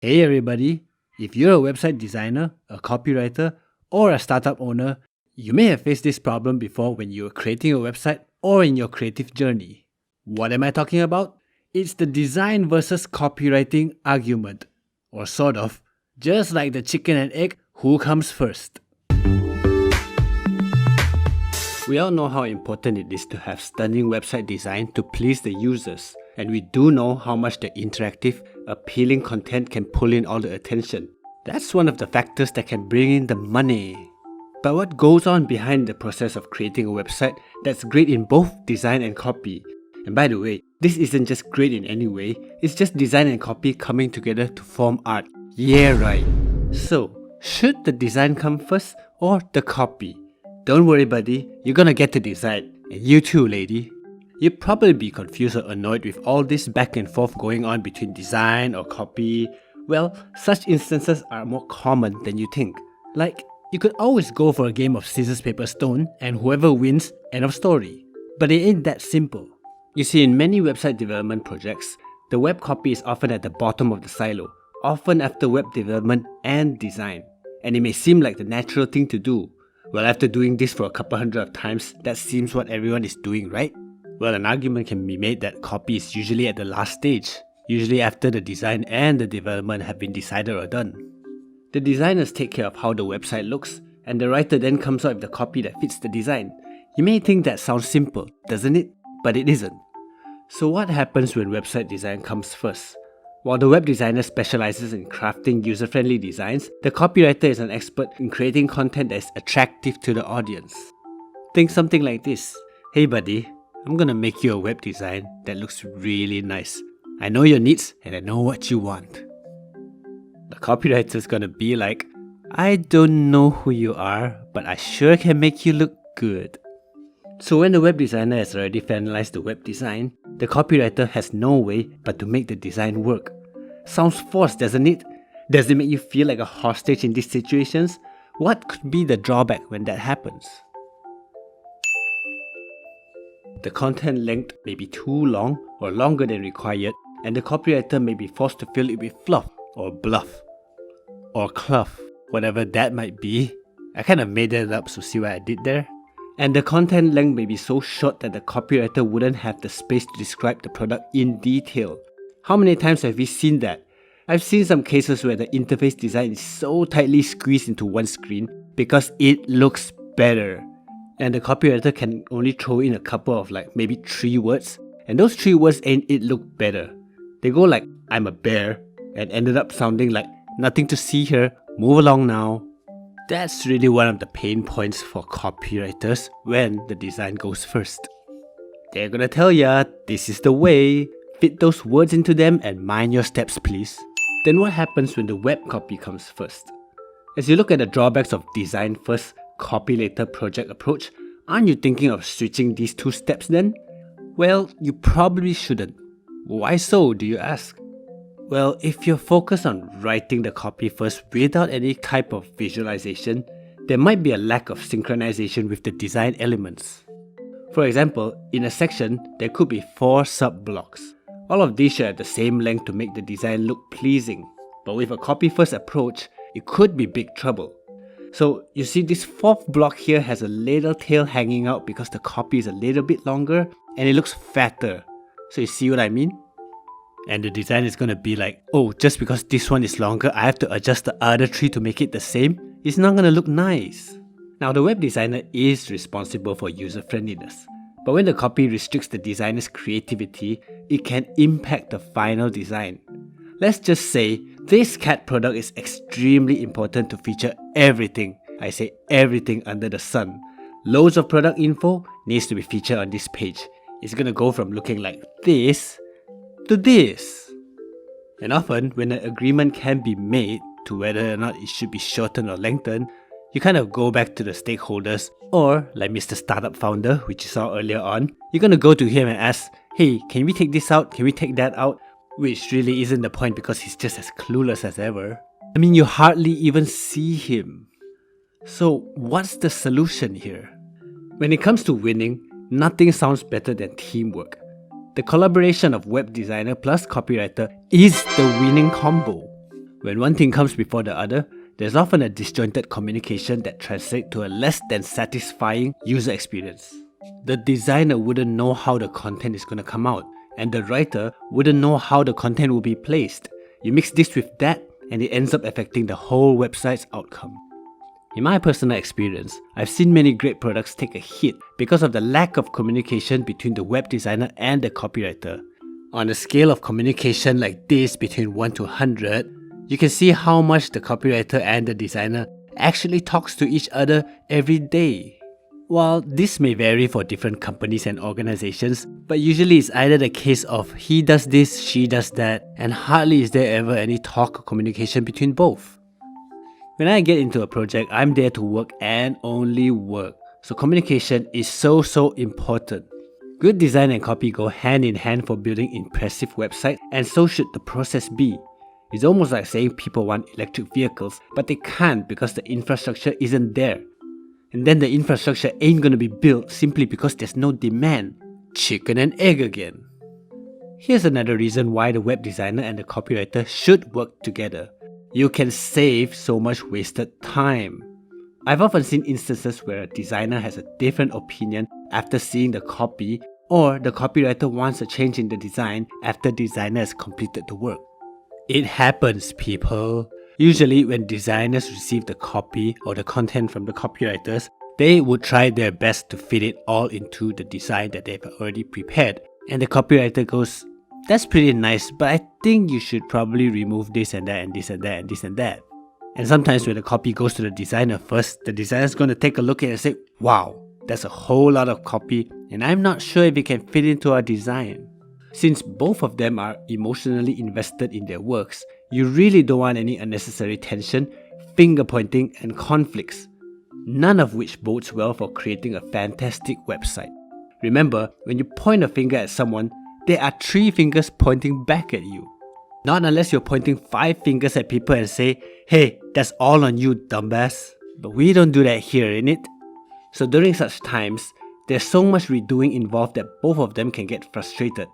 Hey everybody, if you're a website designer, a copywriter, or a startup owner, you may have faced this problem before when you were creating a website or in your creative journey. What am I talking about? It's the design versus copywriting argument, or sort of, just like the chicken and egg, who comes first? We all know how important it is to have stunning website design to please the users, and we do know how much the interactive, appealing content can pull in all the attention. That's one of the factors that can bring in the money. But what goes on behind the process of creating a website that's great in both design and copy? And by the way, this isn't just great in any way, it's just design and copy coming together to form art. Yeah, right. So, should the design come first or the copy? Don't worry, buddy, you're gonna get to decide. And you too, lady. You'd probably be confused or annoyed with all this back and forth going on between design or copy. Well, such instances are more common than you think. Like, you could always go for a game of scissors, paper, stone, and whoever wins, end of story. But it ain't that simple. You see, in many website development projects, the web copy is often at the bottom of the silo, often after web development and design. And it may seem like the natural thing to do. Well, after doing this for a couple hundred of times, that seems what everyone is doing, right? Well, an argument can be made that copy is usually at the last stage, usually after the design and the development have been decided or done. The designers take care of how the website looks, and the writer then comes up with the copy that fits the design. You may think that sounds simple, doesn't it? But it isn't. So what happens when website design comes first? While the web designer specializes in crafting user-friendly designs, the copywriter is an expert in creating content that is attractive to the audience. Think something like this. Hey buddy, I'm gonna make you a web design that looks really nice. I know your needs and I know what you want. The copywriter is gonna be like, I don't know who you are, but I sure can make you look good. So when the web designer has already finalized the web design, the copywriter has no way but to make the design work. Sounds forced, doesn't it? Does it make you feel like a hostage in these situations? What could be the drawback when that happens? The content length may be too long or longer than required, and the copywriter may be forced to fill it with fluff or bluff or cluff, whatever that might be. I kind of made that up, so see what I did there? And the content length may be so short that the copywriter wouldn't have the space to describe the product in detail. How many times have we seen that? I've seen some cases where the interface design is so tightly squeezed into one screen because it looks better. And the copywriter can only throw in a couple of maybe 3 words, and those 3 words ain't it look better. They go like, I'm a bear, and ended up sounding like, nothing to see here, move along now. That's really one of the pain points for copywriters when the design goes first. They're gonna tell ya, this is the way, fit those words into them and mind your steps please. Then what happens when the web copy comes first? As you look at the drawbacks of design first, copy later project approach, aren't you thinking of switching these 2 steps then? Well, you probably shouldn't. Why so, do you ask? Well, if you're focused on writing the copy first without any type of visualization, there might be a lack of synchronization with the design elements. For example, in a section, there could be 4 sub-blocks. All of these should have the same length to make the design look pleasing. But with a copy-first approach, it could be big trouble. So you see this 4th block here has a little tail hanging out because the copy is a little bit longer and it looks fatter. So you see what I mean? And the design is gonna be like, oh, just because this one is longer, I have to adjust the other 3 to make it the same? It's not gonna look nice. Now the web designer is responsible for user friendliness. But when the copy restricts the designer's creativity, it can impact the final design. Let's just say, this cat product is extremely important to feature everything, I say everything under the sun. Loads of product info needs to be featured on this page. It's gonna go from looking like this to this. And often, when an agreement can be made to whether or not it should be shortened or lengthened, you kind of go back to the stakeholders, or like Mr. Startup Founder, which you saw earlier on, you're gonna go to him and ask, hey, can we take this out? Can we take that out? Which really isn't the point because he's just as clueless as ever. I mean, you hardly even see him. So what's the solution here? When it comes to winning, nothing sounds better than teamwork. The collaboration of web designer plus copywriter is the winning combo. When one thing comes before the other, there's often a disjointed communication that translates to a less than satisfying user experience. The designer wouldn't know how the content is going to come out, and the writer wouldn't know how the content will be placed. You mix this with that, and it ends up affecting the whole website's outcome. In my personal experience, I've seen many great products take a hit because of the lack of communication between the web designer and the copywriter. On a scale of communication like this between 1 to 100, you can see how much the copywriter and the designer actually talks to each other every day. While this may vary for different companies and organizations, but usually it's either the case of he does this, she does that, and hardly is there ever any talk or communication between both. When I get into a project, I'm there to work and only work. So communication is so important. Good design and copy go hand in hand for building impressive websites, and so should the process be. It's almost like saying people want electric vehicles, but they can't because the infrastructure isn't there. And then the infrastructure ain't gonna be built simply because there's no demand. Chicken and egg again. Here's another reason why the web designer and the copywriter should work together. You can save so much wasted time. I've often seen instances where a designer has a different opinion after seeing the copy, or the copywriter wants a change in the design after the designer has completed the work. It happens, people. Usually when designers receive the copy or the content from the copywriters, they would try their best to fit it all into the design that they've already prepared. And the copywriter goes, "That's pretty nice, but I think you should probably remove this and that and this and that and this and that." And sometimes when the copy goes to the designer first, the designer's going to take a look at it and say, "Wow, that's a whole lot of copy and I'm not sure if it can fit into our design." Since both of them are emotionally invested in their works, you really don't want any unnecessary tension, finger pointing, and conflicts, none of which bodes well for creating a fantastic website. Remember, when you point a finger at someone, there are 3 fingers pointing back at you. Not unless you're pointing 5 fingers at people and say, "Hey, that's all on you, dumbass." But we don't do that here, innit? So during such times, there's so much redoing involved that both of them can get frustrated.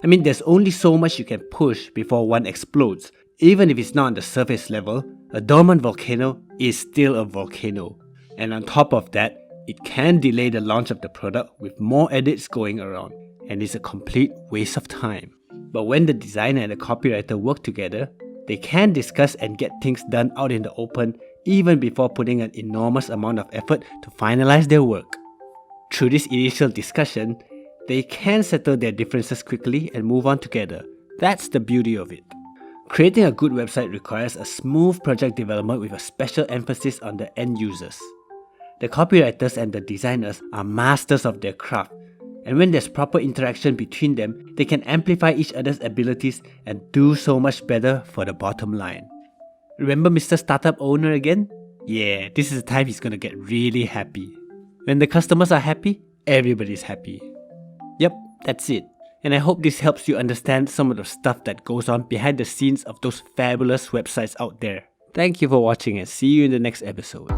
I mean, there's only so much you can push before one explodes. Even if it's not on the surface level, a dormant volcano is still a volcano. And on top of that, it can delay the launch of the product with more edits going around, and it's a complete waste of time. But when the designer and the copywriter work together, they can discuss and get things done out in the open even before putting an enormous amount of effort to finalize their work. Through this initial discussion, they can settle their differences quickly and move on together. That's the beauty of it. Creating a good website requires a smooth project development with a special emphasis on the end users. The copywriters and the designers are masters of their craft, and when there's proper interaction between them, they can amplify each other's abilities and do so much better for the bottom line. Remember Mr. Startup Owner again? Yeah, this is the time he's gonna get really happy. When the customers are happy, everybody's happy. Yep, that's it. And I hope this helps you understand some of the stuff that goes on behind the scenes of those fabulous websites out there. Thank you for watching and see you in the next episode.